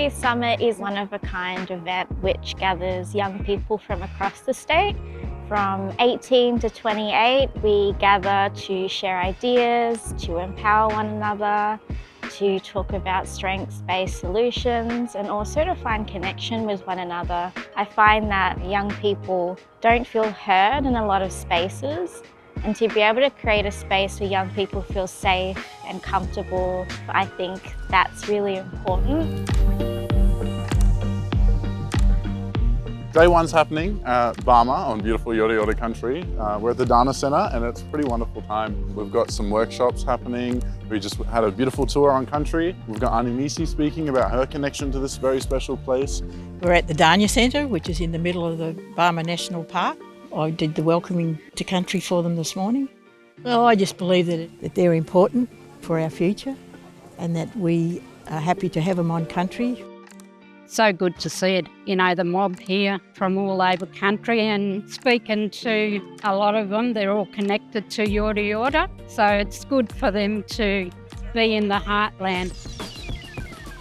KYC Summit is one of a kind event which gathers young people from across the state. From 18 to 28, we gather to share ideas, to empower one another, to talk about strengths-based solutions, and also to find connection with one another. I find that young people don't feel heard in a lot of spaces, and to be able to create a space where young people feel safe and comfortable, I think that's really important. Day one's happening at Barma on beautiful Yorta Yorta country. We're at the Dana Centre and it's a pretty wonderful time. We've got some workshops happening. We just had a beautiful tour on country. We've got Ani Nisi speaking about her connection to this very special place. We're at the Dana Centre, which is in the middle of the Barma National Park. I did the welcoming to country for them this morning. Well, I just believe that they're important for our future and that we are happy to have them on country. So good to see it, the mob here from all over country, and speaking to a lot of them, they're all connected to Yorta Yorta, so it's good for them to be in the heartland.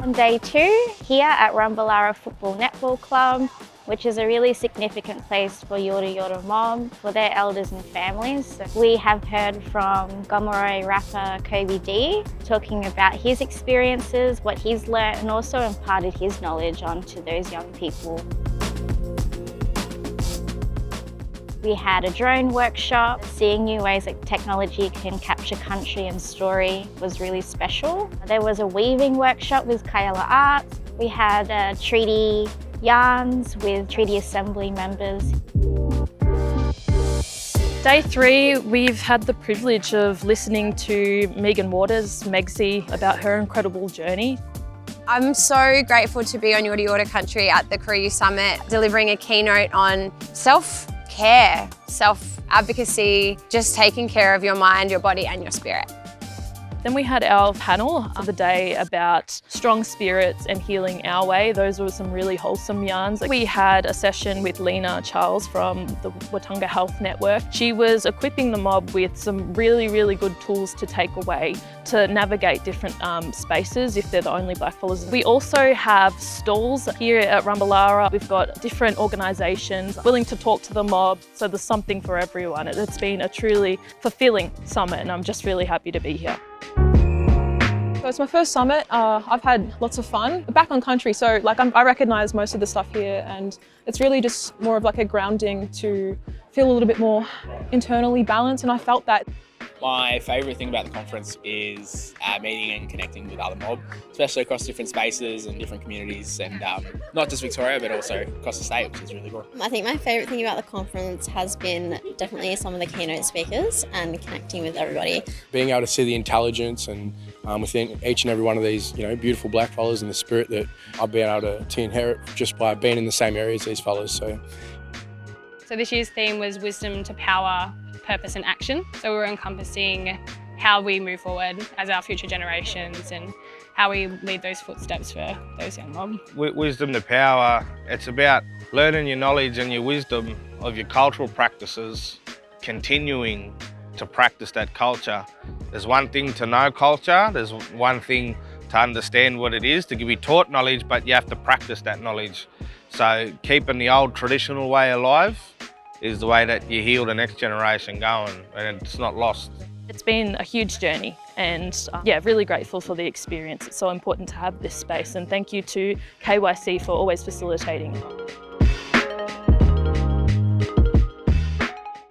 On day two, here at Rumballara Football Netball Club, which is a really significant place for Yorta Yorta mob, for their elders and families. We have heard from Gomeroi rapper Kobe D talking about his experiences, what he's learnt, and also imparted his knowledge onto those young people. We had a drone workshop. Seeing new ways that technology can capture country and story was really special. There was a weaving workshop with Kayala Arts. We had treaty yarns with treaty assembly members. Day three, we've had the privilege of listening to Megan Waters, Megsy, about her incredible journey. I'm so grateful to be on Yorta Yorta country at the KYC Summit, delivering a keynote on self-care, self-advocacy, just taking care of your mind, your body and your spirit. Then we had our panel of the day about strong spirits and healing our way. Those were some really wholesome yarns. We had a session with Lena Charles from the Watunga Health Network. She was equipping the mob with some really, really good tools to take away to navigate different spaces if they're the only blackfellas. We also have stalls here at Rumballara. We've got different organisations willing to talk to the mob, so there's something for everyone. It's been a truly fulfilling summit and I'm just really happy to be here. So it's my first summit. I've had lots of fun. Back on country, so I recognise most of the stuff here, and it's really just more of a grounding to feel a little bit more internally balanced, and I felt that. My favourite thing about the conference is meeting and connecting with other mob, especially across different spaces and different communities, and not just Victoria but also across the state, which is really cool. I think my favourite thing about the conference has been definitely some of the keynote speakers and connecting with everybody. Being able to see the intelligence and within each and every one of these beautiful black fellas, and the spirit that I've been able to inherit just by being in the same area as these fellas. So this year's theme was Wisdom to Power, Purpose and Action. So we're encompassing how we move forward as our future generations and how we lead those footsteps for those young mob. Wisdom to Power, it's about learning your knowledge and your wisdom of your cultural practices, continuing to practice that culture. There's one thing to know culture, there's one thing to understand what it is, to be taught knowledge, but you have to practice that knowledge. So keeping the old traditional way alive is the way that you heal the next generation going, and it's not lost. It's been a huge journey and really grateful for the experience. It's so important to have this space, and thank you to KYC for always facilitating.